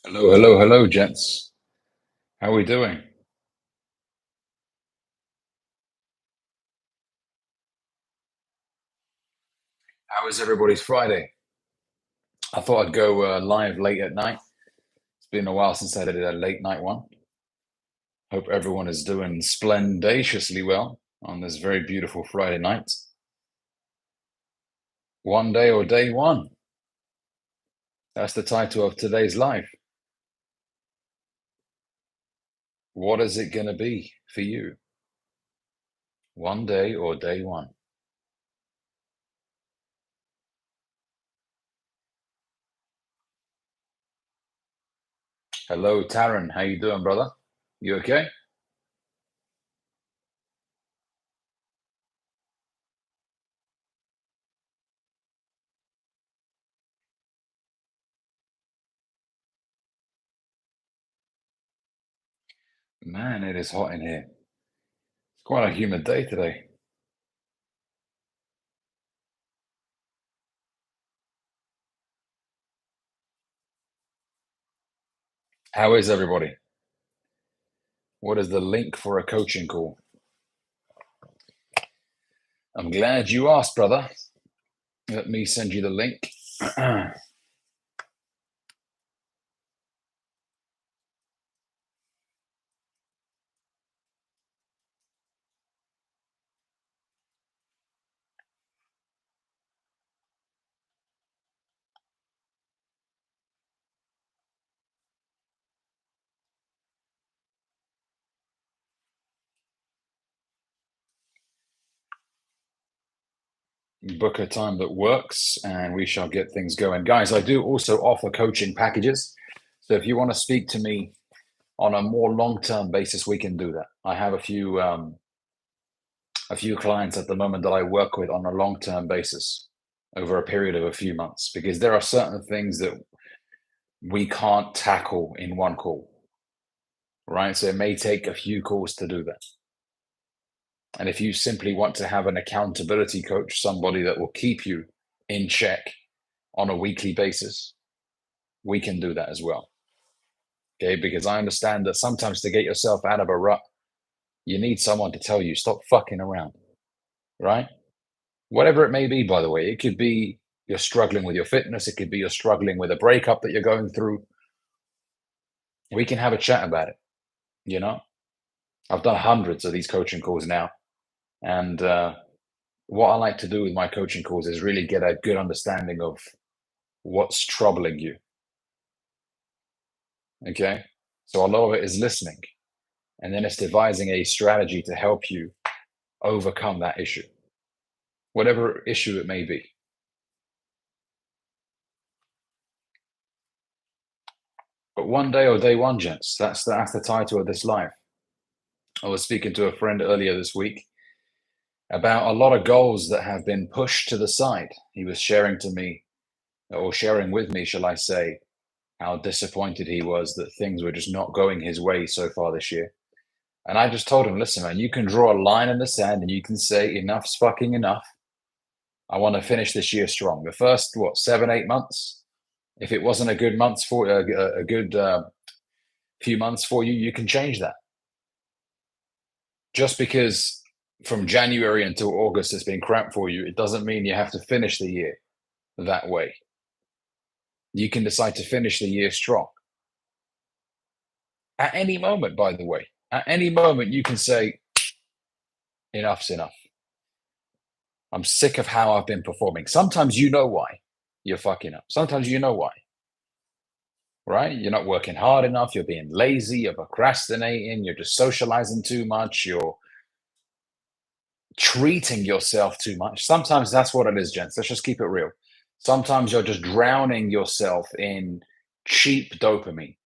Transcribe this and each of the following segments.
Hello, hello, hello, gents. How are we doing? How is everybody's Friday? I thought I'd go live late at night. It's been a while since I did a late night one. Hope everyone is doing splendaciously well on this very beautiful Friday night. One day or day one. That's the title of today's live. What is it going to be for you? One day or day one? Hello, Taryn. How you doing, brother? You okay? Man, it is hot in here. It's quite a humid day today. How is everybody? What is the link for a coaching call? I'm glad you asked, brother. Let me send you the link. Book a time that works and we shall get things going. Guys, I do also offer coaching packages. So if you want to speak to me on a more long-term basis, we can do that. I have a few clients at the moment that I work with on a long-term basis over a period of a few months because there are certain things that we can't tackle in one call, right? So it may take a few calls to do that. And if you simply want to have an accountability coach, somebody that will keep you in check on a weekly basis, we can do that as well. Okay. Because I understand that sometimes to get yourself out of a rut, you need someone to tell you, stop fucking around, right? Whatever it may be, by the way, it could be you're struggling with your fitness, it could be you're struggling with a breakup that you're going through. We can have a chat about it. You know, I've done hundreds of these coaching calls now. And what I like to do with my coaching calls is really get a good understanding of what's troubling you. Okay. So a lot of it is listening, and then it's devising a strategy to help you overcome that issue, whatever issue it may be. But one day or day one, gents, that's the title of this live. I was speaking to a friend earlier this week about a lot of goals that have been pushed to the side. He was sharing to me, or sharing with me, shall I say, how disappointed he was that things were just not going his way so far this year. And I just told him, listen, man, you can draw a line in the sand and you can say, enough's fucking enough. I want to finish this year strong. The first, what, 7, 8 months? If it wasn't a good month for a good few months for you, you can change that. Just because from January until August it's been crap for you, it doesn't mean you have to finish the year that way. You can decide to finish the year strong at any moment. By the way, at any moment you can say, enough's enough. I'm sick of how I've been performing. Sometimes you know why you're fucking up. Sometimes you know why, right? You're not working hard enough. You're being lazy. You're procrastinating. You're just socializing too much. You're treating yourself too much. Sometimes that's what it is, gents. Let's just keep it real. Sometimes you're just drowning yourself in cheap dopamine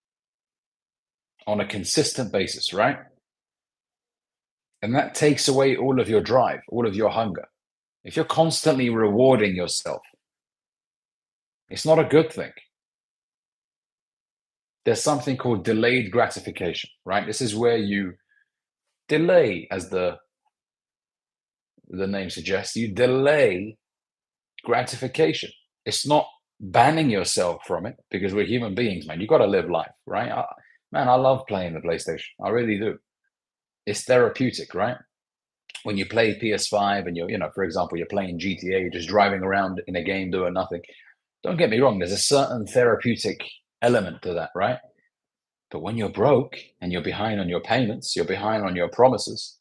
on a consistent basis, right? And that takes away all of your drive, all of your hunger. If you're constantly rewarding yourself, it's not a good thing. There's something called delayed gratification, right? This is where you delay, as the name suggests, you delay gratification. It's not banning yourself from it because we're human beings, man. You got to live life, right? Man, I love playing the PlayStation. I really do. It's therapeutic, right? When you play PS5 and for example, you're playing GTA, you're just driving around in a game doing nothing. Don't get me wrong, there's a certain therapeutic element to that, right? But when you're broke and you're behind on your payments, you're behind on your promises,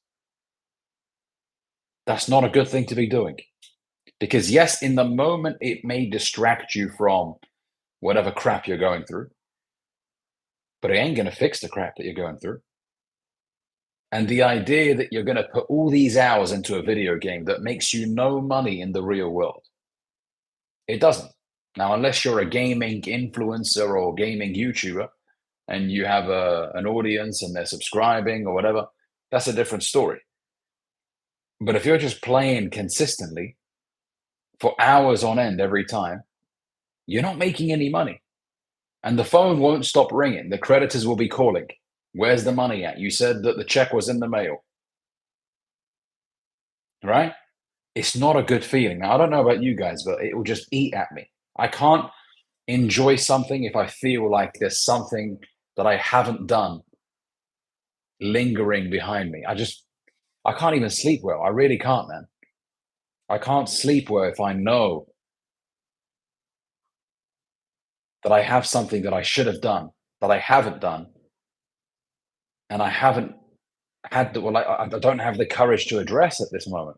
that's not a good thing to be doing. Because, yes, in the moment, it may distract you from whatever crap you're going through, but it ain't going to fix the crap that you're going through. And the idea that you're going to put all these hours into a video game that makes you no money in the real world, it doesn't. Now, unless you're a gaming influencer or gaming YouTuber and you have an audience and they're subscribing or whatever, that's a different story. But if you're just playing consistently for hours on end every time, you're not making any money. And the phone won't stop ringing. The creditors will be calling. Where's the money at? You said that the check was in the mail, right? It's not a good feeling. Now, I don't know about you guys, but it will just eat at me. I can't enjoy something if I feel like there's something that I haven't done lingering behind me. I can't even sleep well. I really can't, man. I can't sleep well if I know that I have something that I should have done, that I haven't done, and I haven't had the, well, I don't have the courage to address at this moment.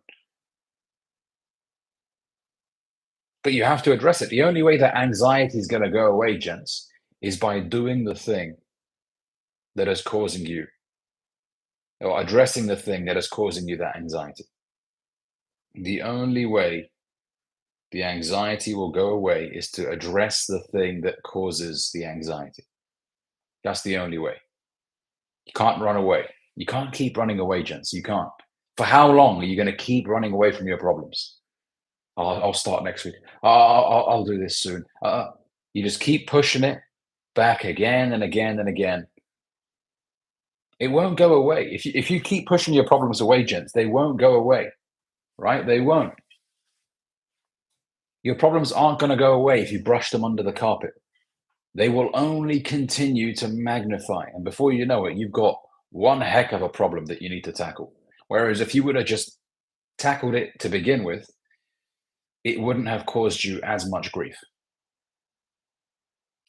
But you have to address it. The only way that anxiety is going to go away, gents, is by doing the thing that is causing you, or addressing the thing that is causing you that anxiety. The only way the anxiety will go away is to address the thing that causes the anxiety. That's the only way. You can't run away. You can't keep running away, gents. You can't. For how long are you going to keep running away from your problems? I'll start next week. I'll do this soon. You just keep pushing it back again and again and again. It won't go away. If you keep pushing your problems away, gents, they won't go away, right? They won't. Your problems aren't going to go away if you brush them under the carpet. They will only continue to magnify. And before you know it, you've got one heck of a problem that you need to tackle. Whereas if you would have just tackled it to begin with, it wouldn't have caused you as much grief.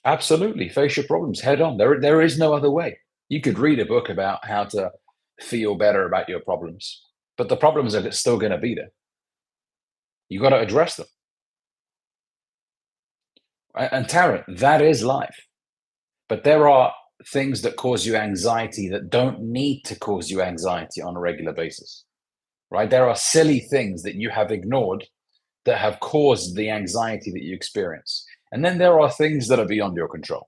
Absolutely. Face your problems head on. There is no other way. You could read a book about how to feel better about your problems, but the problems are still going to be there. You got to address them. And Tara, that is life. But there are things that cause you anxiety that don't need to cause you anxiety on a regular basis, right? There are silly things that you have ignored that have caused the anxiety that you experience. And then there are things that are beyond your control.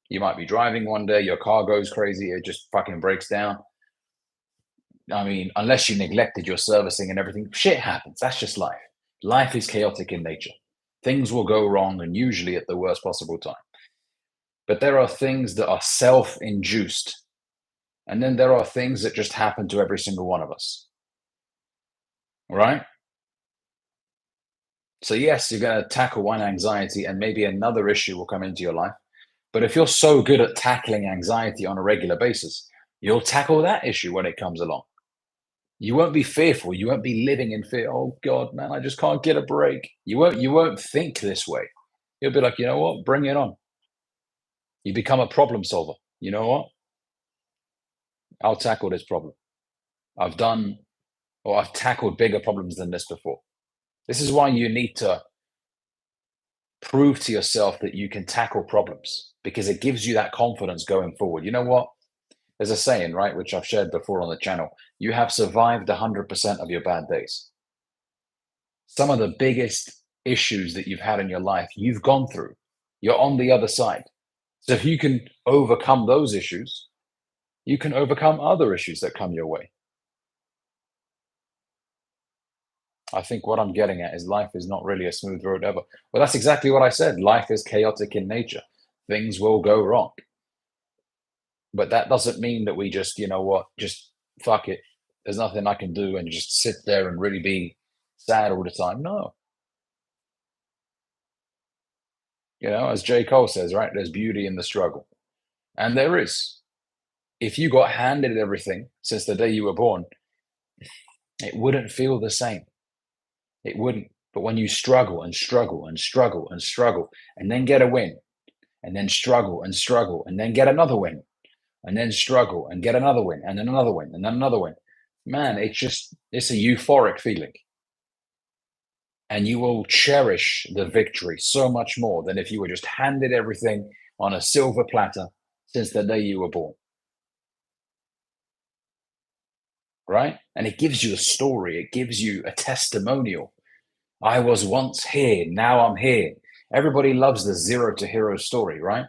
You might be driving one day, your car goes crazy, it just fucking breaks down. I mean, unless you neglected your servicing and everything, shit happens. That's just life. Life is chaotic in nature. Things will go wrong, and usually at the worst possible time. But there are things that are self induced. And then there are things that just happen to every single one of us. Right? So, yes, you're going to tackle one anxiety, and maybe another issue will come into your life. But if you're so good at tackling anxiety on a regular basis, you'll tackle that issue when it comes along. You won't be fearful. You won't be living in fear. Oh God, man, I just can't get a break. You won't think this way. You'll be like, you know what? Bring it on. You become a problem solver. You know what? I'll tackle this problem. I've done or I've tackled bigger problems than this before. This is why you need to prove to yourself that you can tackle problems because it gives you that confidence going forward. You know what? There's a saying, right, which I've shared before on the channel. You have survived 100% of your bad days. Some of the biggest issues that you've had in your life, you've gone through. You're on the other side. So if you can overcome those issues, you can overcome other issues that come your way. I think what I'm getting at is life is not really a smooth road ever. Well, that's exactly what I said. Life is chaotic in nature. Things will go wrong. But that doesn't mean that we just, you know what, just fuck it. There's nothing I can do and just sit there and really be sad all the time. No. As J. Cole says, right? There's beauty in the struggle. And there is. If you got handed everything since the day you were born, it wouldn't feel the same. It wouldn't. But when you struggle and struggle and struggle and struggle and then get a win, and then struggle and struggle and then get another win, and then struggle and get another win, and then another win, and then another win, man, it's a euphoric feeling. And you will cherish the victory so much more than if you were just handed everything on a silver platter since the day you were born. Right? And it gives you a story, it gives you a testimonial. I was once here, now I'm here. Everybody loves the zero to hero story, right?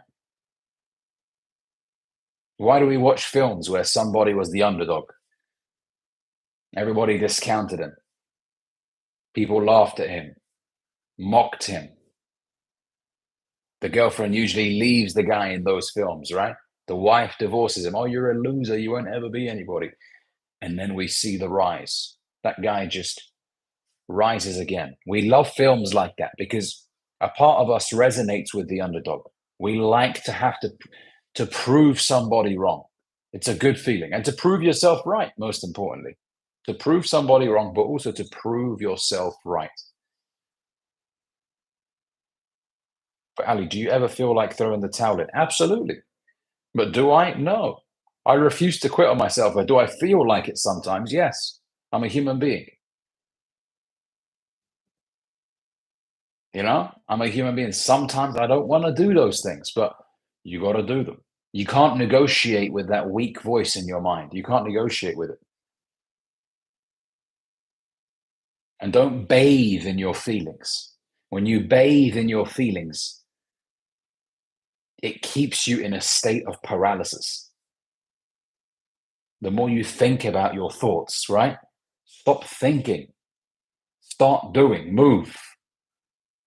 Why do we watch films where somebody was the underdog? Everybody discounted him. People laughed at him, mocked him. The girlfriend usually leaves the guy in those films, right? The wife divorces him. Oh, you're a loser. You won't ever be anybody. And then we see the rise. That guy just rises again. We love films like that because a part of us resonates with the underdog. We like to have to prove somebody wrong. It's a good feeling. And to prove yourself right, most importantly. To prove somebody wrong, but also to prove yourself right. But Ali, do you ever feel like throwing the towel in? Absolutely. But do I? No. I refuse to quit on myself. But do I feel like it sometimes? Yes. I'm a human being. I'm a human being. Sometimes I don't want to do those things, but you got to do them. You can't negotiate with that weak voice in your mind. You can't negotiate with it. And don't bathe in your feelings. When you bathe in your feelings, it keeps you in a state of paralysis. The more you think about your thoughts, right? Stop thinking. Start doing. Move.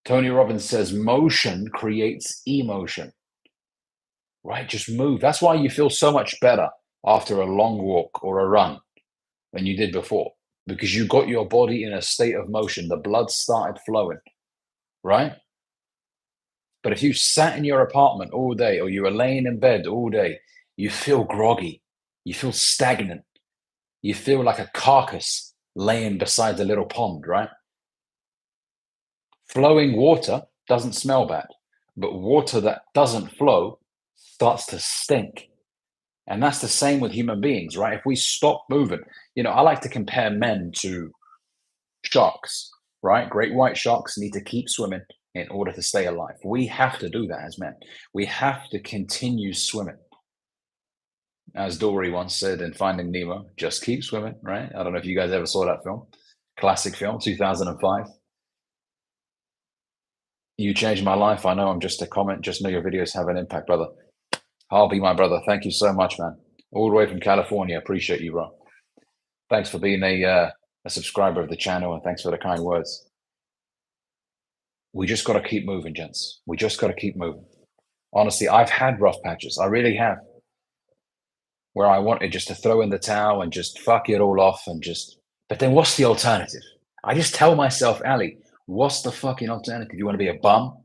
Tony Robbins says motion creates emotion, right? Just move. That's why you feel so much better after a long walk or a run than you did before, because you got your body in a state of motion. The blood started flowing, right? But if you sat in your apartment all day or you were laying in bed all day, you feel groggy, you feel stagnant, you feel like a carcass laying beside a little pond, right? Flowing water doesn't smell bad, but water that doesn't flow starts to stink. And that's the same with human beings, right? If we stop moving, I like to compare men to sharks, right? Great white sharks need to keep swimming in order to stay alive. We have to do that as men. We have to continue swimming. As Dory once said in Finding Nemo, just keep swimming, right? I don't know if you guys ever saw that film. Classic film, 2005. You changed my life. I know I'm just a comment. Just know your videos have an impact, brother. Harvey, my brother, thank you so much, man. All the way from California. Appreciate you, bro. Thanks for being a subscriber of the channel, and thanks for the kind words. We just got to keep moving, gents. We just got to keep moving. Honestly, I've had rough patches. I really have. Where I wanted just to throw in the towel and just fuck it all off but then what's the alternative? I just tell myself, Ali, what's the fucking alternative? You want to be a bum?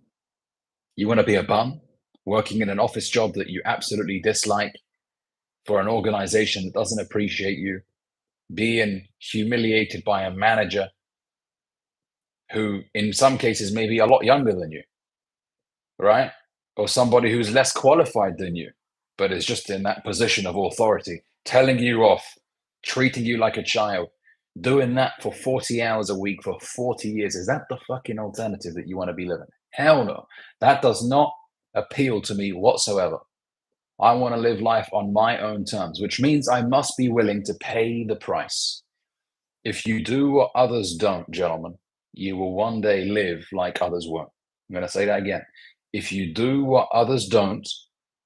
You want to be a bum working in an office job that you absolutely dislike for an organization that doesn't appreciate you, being humiliated by a manager who, in some cases, may be a lot younger than you, right? Or somebody who's less qualified than you, but is just in that position of authority, telling you off, treating you like a child, doing that for 40 hours a week for 40 years. Is that the fucking alternative that you want to be living? Hell no. That does not appeal to me whatsoever. I want to live life on my own terms, which means I must be willing to pay the price. If you do what others don't, gentlemen, you will one day live like others won't. I'm going to say that again. If you do what others don't,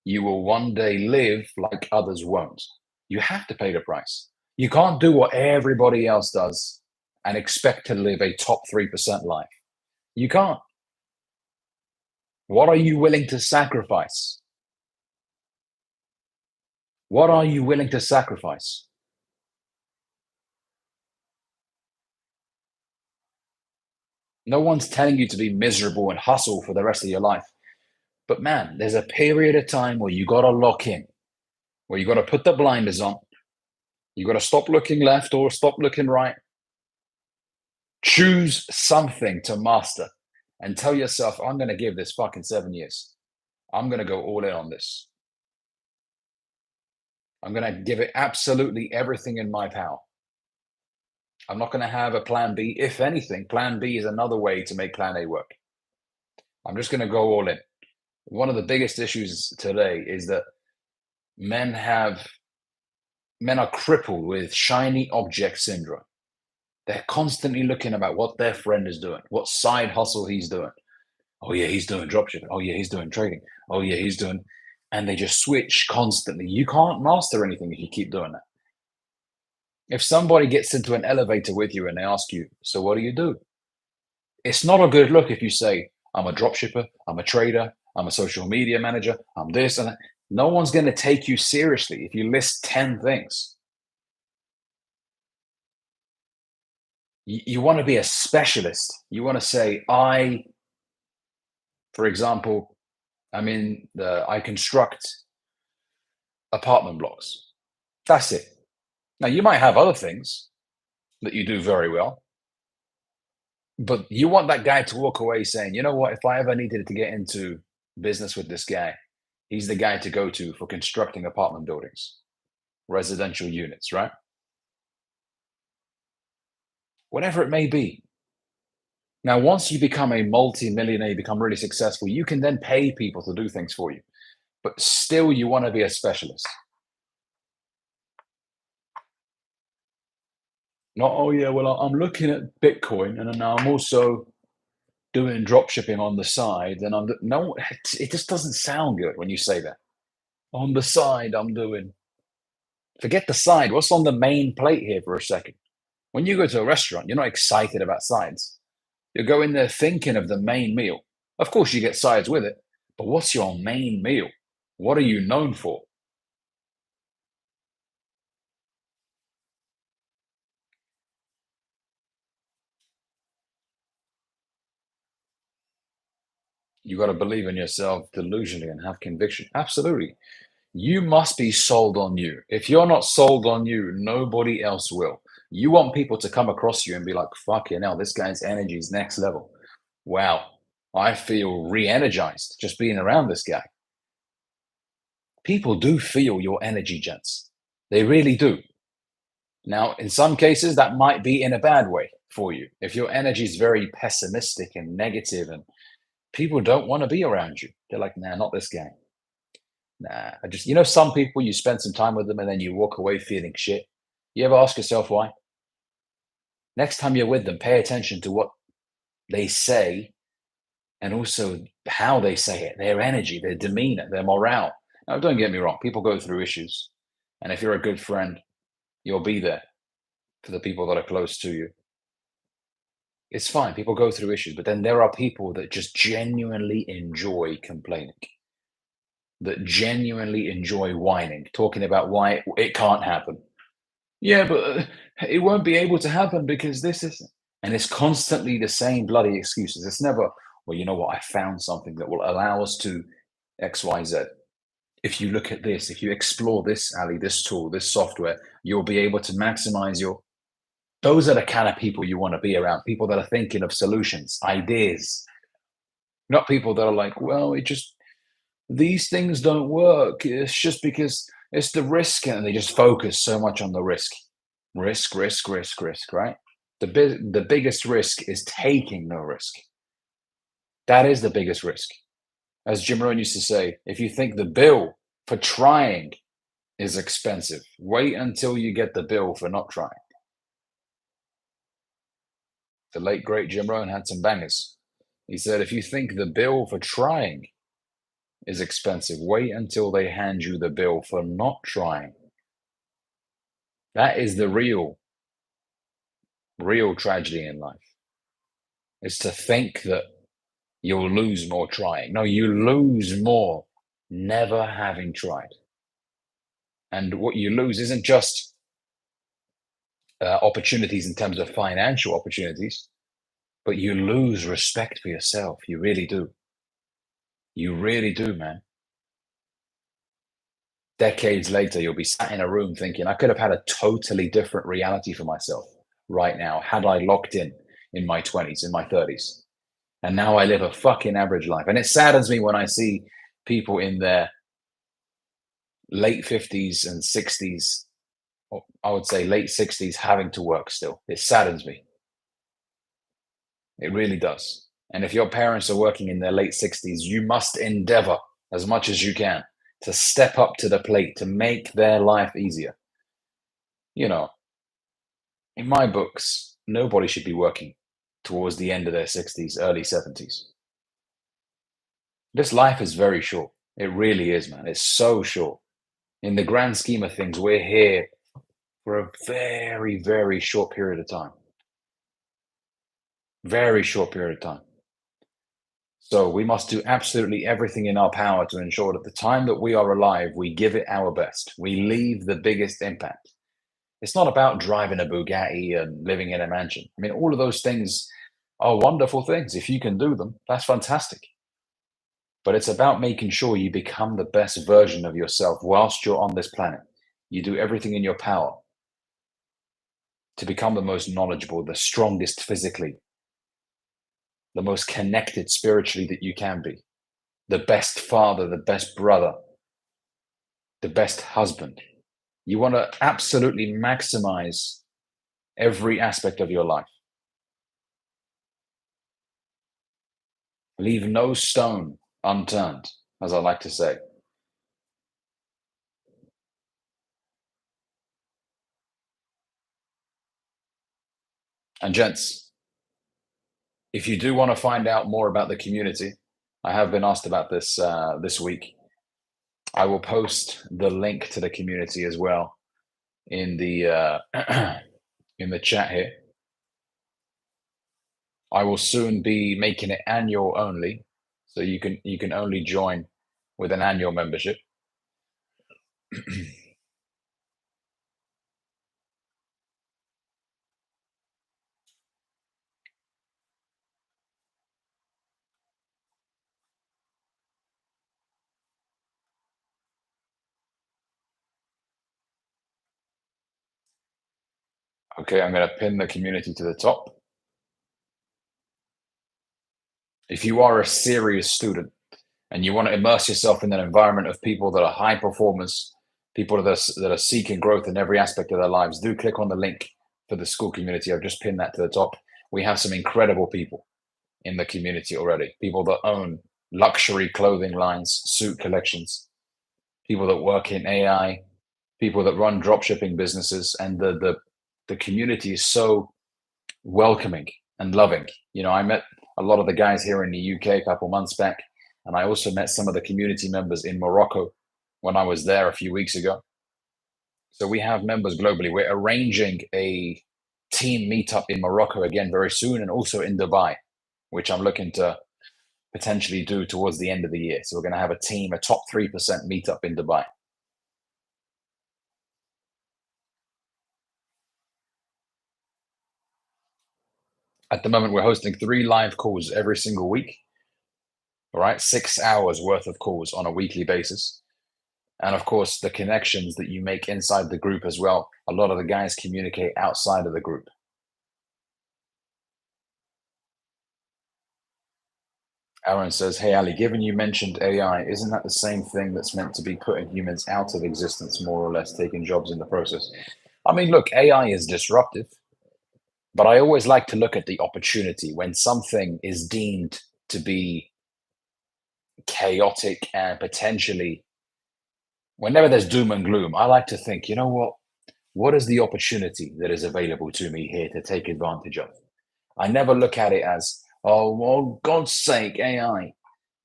you will one day live like others won't. You have to pay the price. You can't do what everybody else does and expect to live a top 3% life. You can't. What are you willing to sacrifice? What are you willing to sacrifice? No one's telling you to be miserable and hustle for the rest of your life. But man, there's a period of time where you got to lock in, where you got to put the blinders on. You got to stop looking left or stop looking right. Choose something to master and tell yourself, I'm going to give this fucking 7 years. I'm going to go all in on this. I'm going to give it absolutely everything in my power. I'm not going to have a plan B. If anything, plan B is another way to make plan A work. I'm just going to go all in. One of the biggest issues today is that men are crippled with shiny object syndrome. They're constantly looking about what their friend is doing, what side hustle he's doing. Oh yeah, he's doing dropshipping. Oh yeah, he's doing trading. Oh yeah, he's doing, and they just switch constantly. You can't master anything if you keep doing that. If somebody gets into an elevator with you and they ask you, so what do you do? It's not a good look if you say, I'm a dropshipper, I'm a trader, I'm a social media manager, I'm this and that. No one's going to take you seriously if you list 10 things. You want to be a specialist. You want to say, for example, I construct apartment blocks. That's it. Now, you might have other things that you do very well, but you want that guy to walk away saying, you know what, if I ever needed to get into business with this guy, he's the guy to go to for constructing apartment buildings, residential units, right? Whatever it may be. Now, once you become a multi-millionaire, you become really successful, you can then pay people to do things for you, but still you want to be a specialist. Not, oh yeah, well, I'm looking at Bitcoin and then I'm also doing drop shipping on the side. And no, it just doesn't sound good when you say that. On the side, I'm doing, forget the side. What's on the main plate here for a second? When you go to a restaurant, you're not excited about sides. You go in there thinking of the main meal. Of course, you get sides with it, but what's your main meal? What are you known for? You got to believe in yourself delusionally and have conviction. Absolutely. You must be sold on you. If you're not sold on you, nobody else will. You want people to come across you and be like, fuck you know, this guy's energy is next level. Wow, I feel re-energized just being around this guy. People do feel your energy, gents. They really do. Now, in some cases, that might be in a bad way for you. If your energy is very pessimistic and negative and people don't want to be around you, they're like, nah, not this guy. Nah, some people, you spend some time with them and then you walk away feeling shit. You ever ask yourself why? Next time you're with them, pay attention to what they say and also how they say it, their energy, their demeanor, their morale. Now, don't get me wrong, people go through issues. And if you're a good friend, you'll be there for the people that are close to you. It's fine, people go through issues, but then there are people that just genuinely enjoy complaining, that genuinely enjoy whining, talking about why it can't happen. Yeah, but it won't be able to happen because this is, and it's constantly the same bloody excuses. It's never, well, you know what? I found something that will allow us to X, Y, Z. If you look at this, if you explore this, Ali, this tool, this software, you'll be able to maximize your. Those are the kind of people you want to be around. People that are thinking of solutions, ideas, not people that are like, well, these things don't work. It's just because it's the risk, and they just focus so much on the risk, risk, right? The biggest risk is taking no risk. That is the biggest risk. As Jim Rohn used to say, if you think the bill for trying is expensive, wait until you get the bill for not trying. The late great Jim Rohn had some bangers. He said, if you think the bill for trying is expensive, wait until they hand you the bill for not trying. That is the real tragedy in life, is to think that you'll lose more trying. No, you lose more never having tried. And what you lose isn't just opportunities in terms of financial opportunities, but you lose respect for yourself. You really do. You really do, man. Decades later, you'll be sat in a room thinking, I could have had a totally different reality for myself right now had I locked in my 20s, in my 30s. And now I live a fucking average life. And it saddens me when I see people in their late 50s and 60s, or I would say late 60s, having to work still. It saddens me. It really does. And if your parents are working in their late 60s, you must endeavor as much as you can to step up to the plate to make their life easier. You know, in my books, nobody should be working towards the end of their 60s, early 70s. This life is very short. It really is, man. It's so short. In the grand scheme of things, we're here for a very, very short period of time. Very short period of time. So we must do absolutely everything in our power to ensure that the time that we are alive, we give it our best. We leave the biggest impact. It's not about driving a Bugatti and living in a mansion. I mean, all of those things are wonderful things. If you can do them, that's fantastic. But it's about making sure you become the best version of yourself whilst you're on this planet. You do everything in your power to become the most knowledgeable, the strongest physically, the most connected spiritually that you can be, the best father, the best brother, the best husband. You want to absolutely maximize every aspect of your life. Leave no stone unturned, as I like to say. And gents, if you do want to find out more about the community, I have been asked about this this week. I will post the link to the community as well in the in the chat here. I will soon be making it annual only, so you can only join with an annual membership. Okay, I'm going to pin the community to the top. If you are a serious student and you want to immerse yourself in an environment of people that are high performers, people that are seeking growth in every aspect of their lives, do click on the link for the school community. I've just pinned that to the top. We have some incredible people in the community already. People that own luxury clothing lines, suit collections, people that work in AI, people that run drop shipping businesses, and the community is so welcoming and loving. I met a lot of the guys here in the UK a couple months back, and I also met some of the community members in Morocco when I was there a few weeks ago. So we have members globally. We're arranging a team meetup in Morocco again very soon, and also in Dubai, which I'm looking to potentially do towards the end of the year. So we're going to have a team, a top 3% meetup in Dubai. At the moment, we're hosting 3 live calls every single week. All right, 6 hours worth of calls on a weekly basis. And of course, the connections that you make inside the group as well. A lot of the guys communicate outside of the group. Aaron says, hey, Ali, given you mentioned AI, isn't that the same thing that's meant to be putting humans out of existence, more or less, taking jobs in the process? I mean, look, AI is disruptive, but I always like to look at the opportunity when something is deemed to be chaotic and potentially, whenever there's doom and gloom, I like to think, you know what? What is the opportunity that is available to me here to take advantage of? I never look at it as, oh, well, God's sake, AI.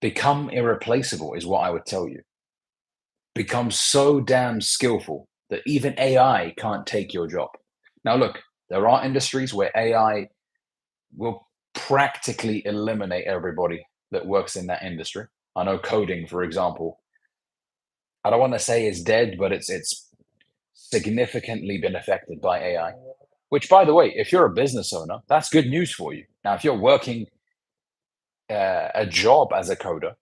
Become irreplaceable is what I would tell you. Become so damn skillful that even AI can't take your job. Now, look, there are industries where AI will practically eliminate everybody that works in that industry. I know coding, for example, I don't want to say is dead, but it's significantly been affected by AI. Which, by the way, if you're a business owner, that's good news for you. Now, if you're working a job as a coder,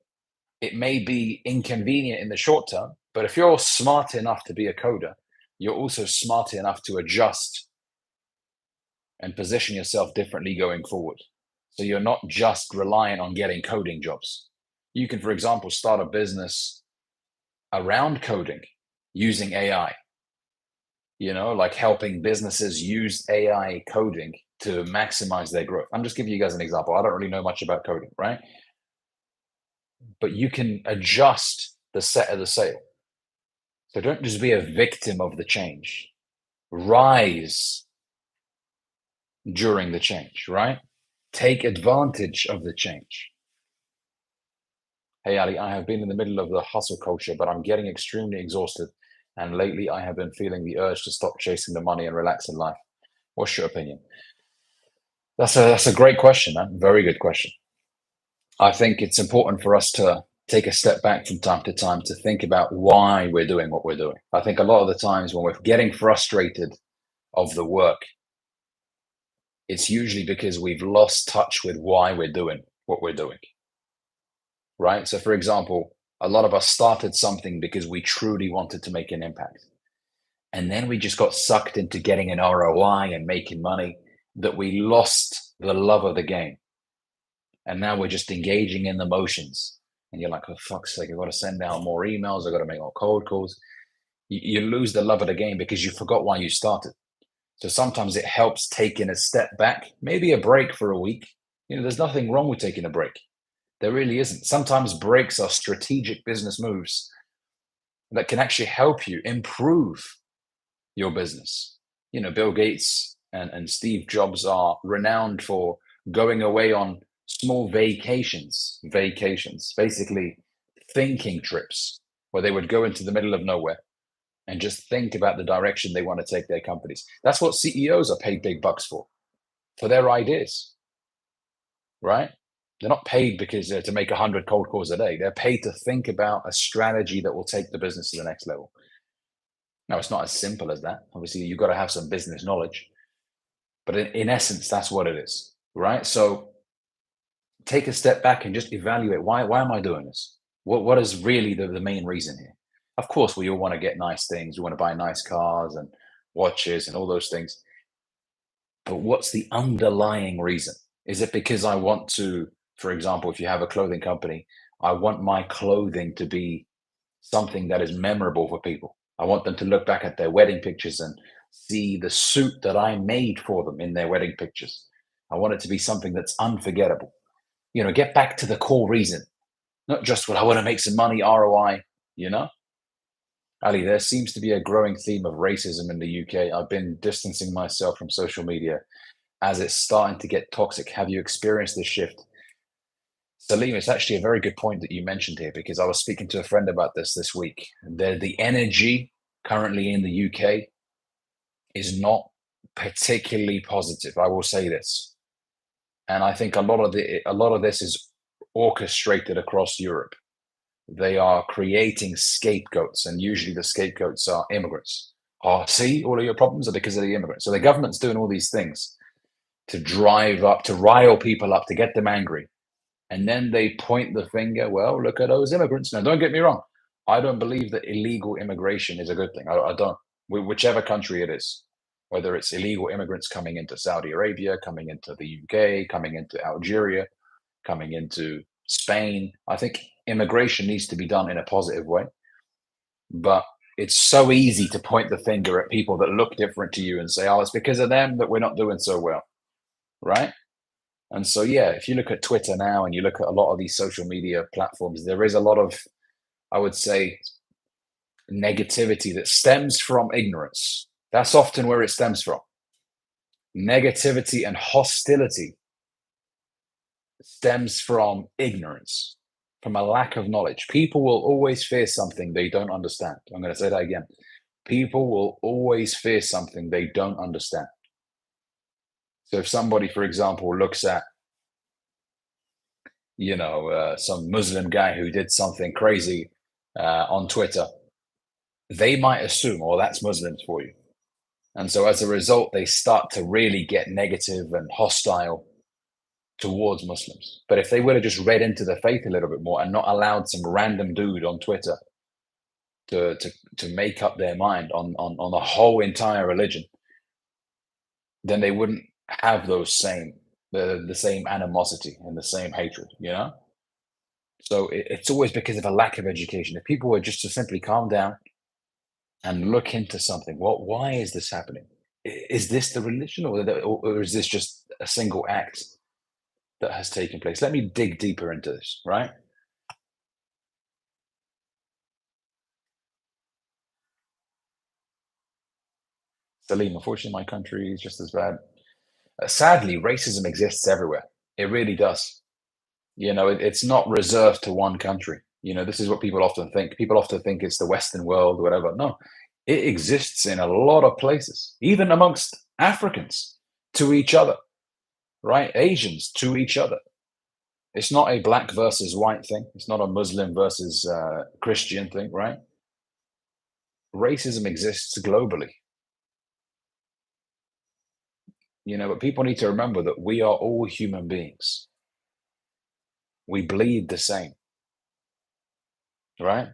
It may be inconvenient in the short term, but if you're smart enough to be a coder, you're also smart enough to adjust and position yourself differently going forward. So you're not just reliant on getting coding jobs. You can, for example, start a business around coding using AI, like helping businesses use AI coding to maximize their growth. I'm just giving you guys an example. I don't really know much about coding, right? But you can adjust the set of the sail. So don't just be a victim of the change. Rise during the change, right? Take advantage of the change. Hey, Ali, I have been in the middle of the hustle culture, but I'm getting extremely exhausted. And lately, I have been feeling the urge to stop chasing the money and relax in life. What's your opinion? That's a great question, man. Very good question. I think it's important for us to take a step back from time to time to think about why we're doing what we're doing. I think a lot of the times when we're getting frustrated of the work, it's usually because we've lost touch with why we're doing what we're doing, right? So, for example, a lot of us started something because we truly wanted to make an impact. And then we just got sucked into getting an ROI and making money that we lost the love of the game. And now we're just engaging in the motions. And you're like, oh, fuck's sake, I've got to send out more emails. I've got to make more cold calls. You lose the love of the game because you forgot why you started. So sometimes it helps taking a step back, maybe a break for a week. There's nothing wrong with taking a break. There really isn't. Sometimes breaks are strategic business moves that can actually help you improve your business. Bill Gates and Steve Jobs are renowned for going away on small vacations, basically thinking trips where they would go into the middle of nowhere and just think about the direction they want to take their companies. That's what CEOs are paid big bucks for their ideas, right? They're not paid because to make 100 cold calls a day. They're paid to think about a strategy that will take the business to the next level. Now, it's not as simple as that. Obviously, you've got to have some business knowledge, but in essence, that's what it is, right? So take a step back and just evaluate why am I doing this? What is really the main reason here? Of course, we all want to get nice things. We want to buy nice cars and watches and all those things. But what's the underlying reason? Is it because I want to, for example, if you have a clothing company, I want my clothing to be something that is memorable for people. I want them to look back at their wedding pictures and see the suit that I made for them in their wedding pictures. I want it to be something that's unforgettable. Get back to the core reason, not just, well, I want to make some money, ROI, you know? Ali, there seems to be a growing theme of racism in the UK. I've been distancing myself from social media as it's starting to get toxic. Have you experienced this shift? Salim, it's actually a very good point that you mentioned here because I was speaking to a friend about this week. The energy currently in the UK is not particularly positive. I will say this, and I think a lot of this is orchestrated across Europe. They are creating scapegoats, and usually the scapegoats are immigrants. Oh, see, all of your problems are because of the immigrants. So the government's doing all these things to rile people up, to get them angry. And then they point the finger, well, look at those immigrants. Now, don't get me wrong. I don't believe that illegal immigration is a good thing. I don't. Whichever country it is, whether it's illegal immigrants coming into Saudi Arabia, coming into the UK, coming into Algeria, coming into Spain, I think immigration needs to be done in a positive way. But it's so easy to point the finger at people that look different to you and say, oh, it's because of them that we're not doing so well, right? And so, yeah, if you look at Twitter now and you look at a lot of these social media platforms, there is a lot of, I would say, negativity that stems from ignorance. That's often where it stems from. Negativity and hostility stems from ignorance, from a lack of knowledge. People will always fear something they don't understand. I'm going to say that again. People will always fear something they don't understand. So if somebody, for example, looks at some Muslim guy who did something crazy on Twitter, they might assume, well, that's Muslims for you. And so as a result, they start to really get negative and hostile towards Muslims. But if they would have just read into the faith a little bit more and not allowed some random dude on Twitter to to, to make up their mind on the whole entire religion, then they wouldn't have those same the same animosity and the same hatred, you know? So it's always because of a lack of education. If people were just to simply calm down and look into something, why is this happening? Is this the religion, or is this just a single act that has taken place? Let me dig deeper into this, right? Salim, unfortunately, my country is just as bad. Sadly, racism exists everywhere. It really does. It's not reserved to one country. This is what people often think. People often think it's the Western world or whatever. No, it exists in a lot of places, even amongst Africans to each other, right? Asians to each other. It's not a black versus white thing. It's not a Muslim versus Christian thing, right? Racism exists globally, but people need to remember that we are all human beings. We bleed the same, right?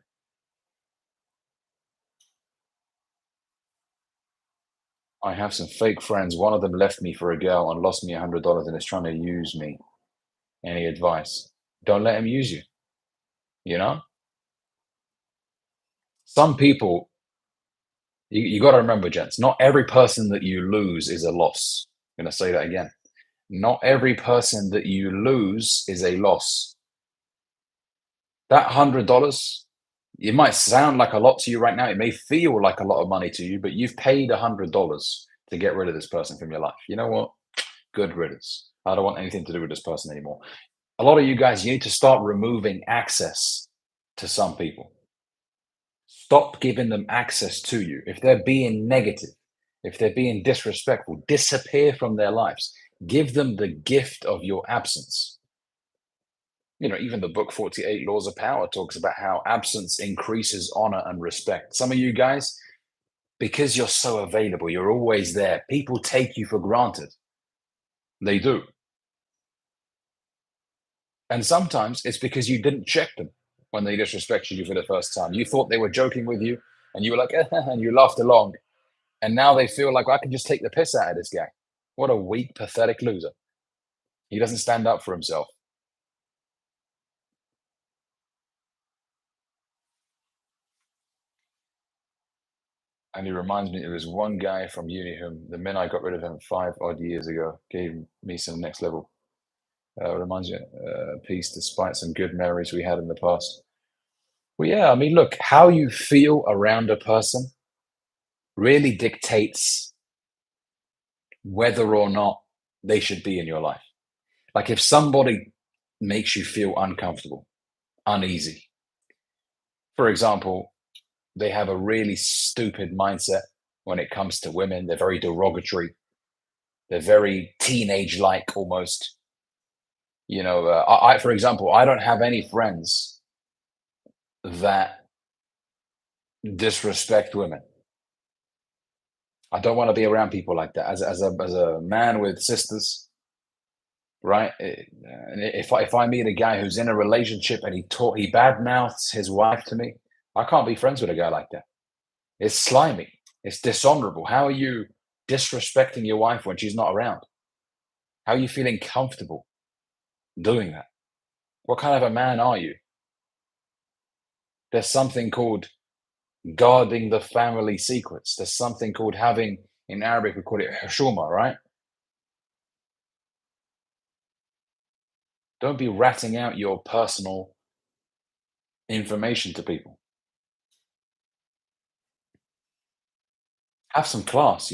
I have some fake friends. One of them left me for a girl and lost me $100 and is trying to use me. Any advice? Don't let him use you. You know, some people, you got to remember, gents, not every person that you lose is a loss. I'm going to say that again. Not every person that you lose is a loss. That $100, it might sound like a lot to you right now. It may feel like a lot of money to you, but you've paid $100 to get rid of this person from your life. You know what? Good riddance. I don't want anything to do with this person anymore. A lot of you guys, you need to start removing access to some people. Stop giving them access to you. If they're being negative, if they're being disrespectful, disappear from their lives. Give them the gift of your absence. Even the book 48 Laws of Power talks about how absence increases honor and respect. Some of you guys, because you're so available, you're always there, people take you for granted. They do. And sometimes it's because you didn't check them when they disrespected you for the first time. You thought they were joking with you and you were like, and you laughed along. And now they feel like, well, I can just take the piss out of this guy. What a weak, pathetic loser. He doesn't stand up for himself. And he reminds me, it was one guy from uni whom the minute I got rid of him 5 odd years ago, gave me some next level. Reminds you, peace despite some good memories we had in the past. Well, yeah, I mean, look, how you feel around a person really dictates whether or not they should be in your life. Like if somebody makes you feel uncomfortable, uneasy, for example, they have a really stupid mindset when it comes to women. They're very derogatory. They're very teenage like almost. For example, I don't have any friends that disrespect women. I don't want to be around people like that. As a man with sisters, right? And if I meet a guy who's in a relationship and he badmouths his wife to me, I can't be friends with a guy like that. It's slimy. It's dishonorable. How are you disrespecting your wife when she's not around? How are you feeling comfortable doing that? What kind of a man are you? There's something called guarding the family secrets. There's something called having, in Arabic, we call it hashuma, right? Don't be ratting out your personal information to people. Have some class.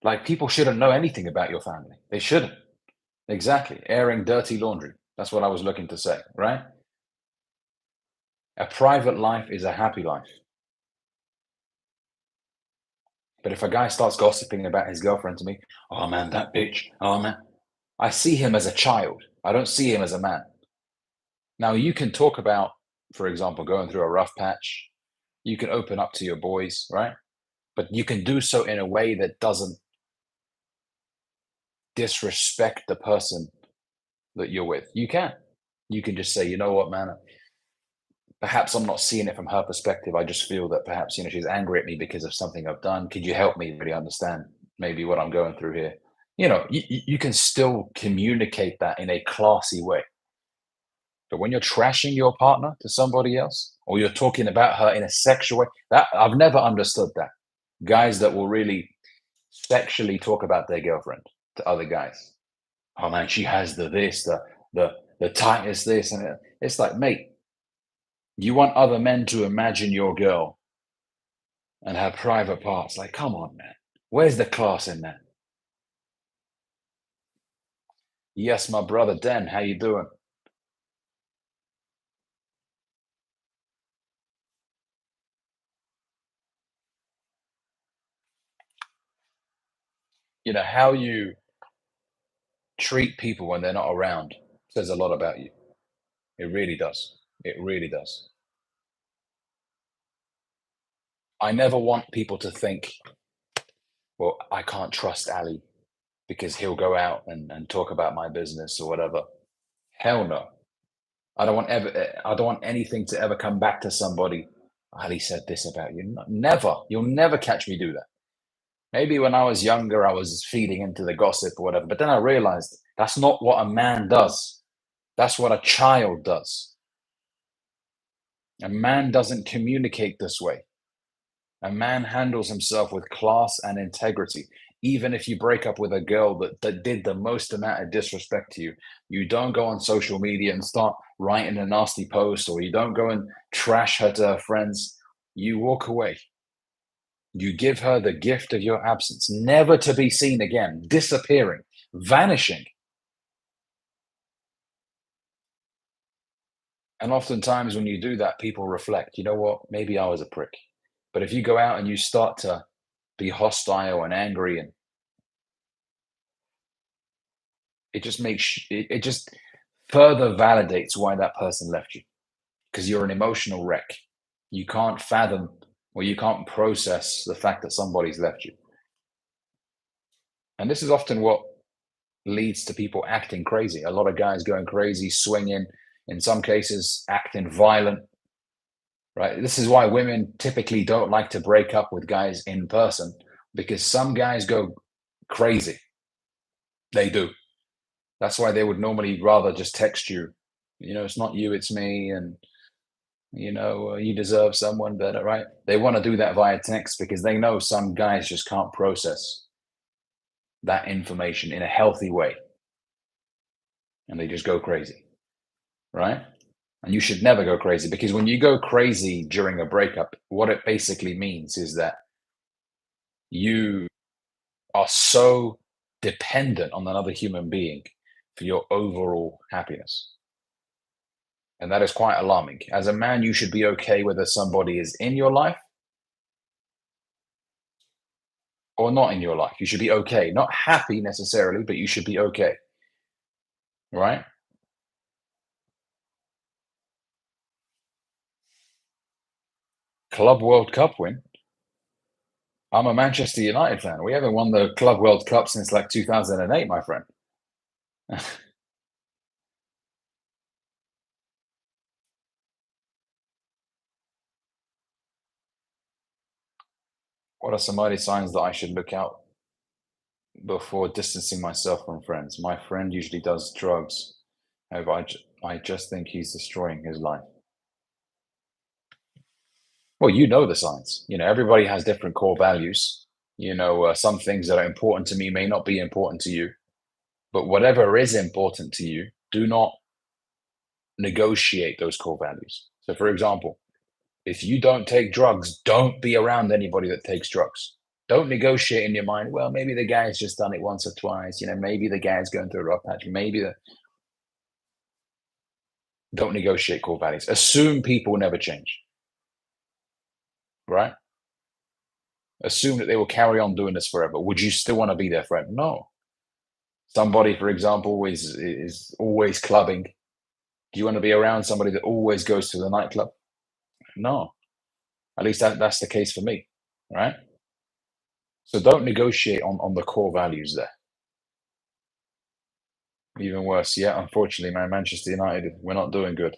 Like people shouldn't know anything about your family. They shouldn't. Exactly. Airing dirty laundry. That's what I was looking to say, right? A private life is a happy life. But if a guy starts gossiping about his girlfriend to me, oh man, that bitch, oh man, I see him as a child. I don't see him as a man. Now, you can talk about, for example, going through a rough patch. You can open up to your boys, right? But you can do so in a way that doesn't disrespect the person that you're with. You can. You can just say, you know what, man, perhaps I'm not seeing it from her perspective. I just feel that perhaps, she's angry at me because of something I've done. Could you help me really understand maybe what I'm going through here? You can still communicate that in a classy way. But when you're trashing your partner to somebody else, or you're talking about her in a sexual way, that I've never understood that. Guys that will really sexually talk about their girlfriend to other guys. Oh man, she has the this, the tightest this, and it's like, mate, you want other men to imagine your girl and her private parts. Like, come on, man. Where's the class in that? Yes, my brother Dan, how you doing? How you treat people when they're not around says a lot about you. It really does. It really does. I never want people to think, well, I can't trust Ali because he'll go out and talk about my business or whatever. Hell no. I don't want anything to ever come back to somebody. Ali said this about you. Never. You'll never catch me do that. Maybe when I was younger, I was feeding into the gossip or whatever. But then I realized that's not what a man does. That's what a child does. A man doesn't communicate this way. A man handles himself with class and integrity. Even if you break up with a girl that did the most amount of disrespect to you, you don't go on social media and start writing a nasty post, or you don't go and trash her to her friends. You walk away. You give her the gift of your absence, never to be seen again, disappearing, vanishing. And oftentimes, when you do that, people reflect, you know what? Maybe I was a prick. But if you go out and you start to be hostile and angry, and it just further validates why that person left you, because you're an emotional wreck. You can't fathom, or you can't process the fact that somebody's left you. And this is often what leads to people acting crazy. A lot of guys going crazy, swinging, in some cases, acting violent, right? This is why women typically don't like to break up with guys in person, because some guys go crazy. They do. That's why they would normally rather just text you, it's not you, it's me. And, you deserve someone better, right? They want to do that via text because they know some guys just can't process that information in a healthy way, and they just go crazy, right? And you should never go crazy, because when you go crazy during a breakup, what it basically means is that you are so dependent on another human being for your overall happiness. And that is quite alarming. As a man, you should be okay whether somebody is in your life or not in your life. You should be okay. Not happy necessarily, but you should be okay. Right? Club World Cup win. I'm a Manchester United fan. We haven't won the Club World Cup since like 2008, my friend. What are some early signs that I should look out before distancing myself from friends? My friend usually does drugs. However, I just think he's destroying his life. Well, you know the signs. Everybody has different core values. Some things that are important to me may not be important to you, but whatever is important to you, do not negotiate those core values. So, for example, if you don't take drugs, don't be around anybody that takes drugs. Don't negotiate in your mind, well, maybe the guy's just done it once or twice, maybe the guy's going through a rough patch, don't negotiate core values. Assume people never change, right? Assume that they will carry on doing this forever. Would you still want to be their friend? No. Somebody, for example, is always clubbing. Do you want to be around somebody that always goes to the nightclub? No. At least that's the case for me, right? So don't negotiate on the core values there. Even worse. Yeah, unfortunately, man, Manchester United, we're not doing good.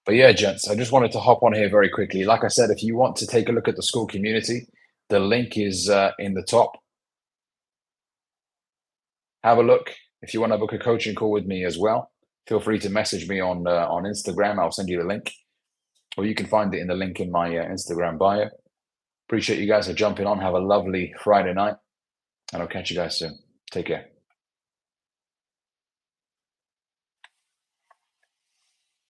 But yeah, gents, I just wanted to hop on here very quickly. Like I said, if you want to take a look at the school community, the link is in the top. Have a look. If you want to book a coaching call with me as well, feel free to message me on Instagram. I'll send you the link, or you can find it in the link in my Instagram bio. Appreciate you guys for jumping on. Have a lovely Friday night, and I'll catch you guys soon. Take care.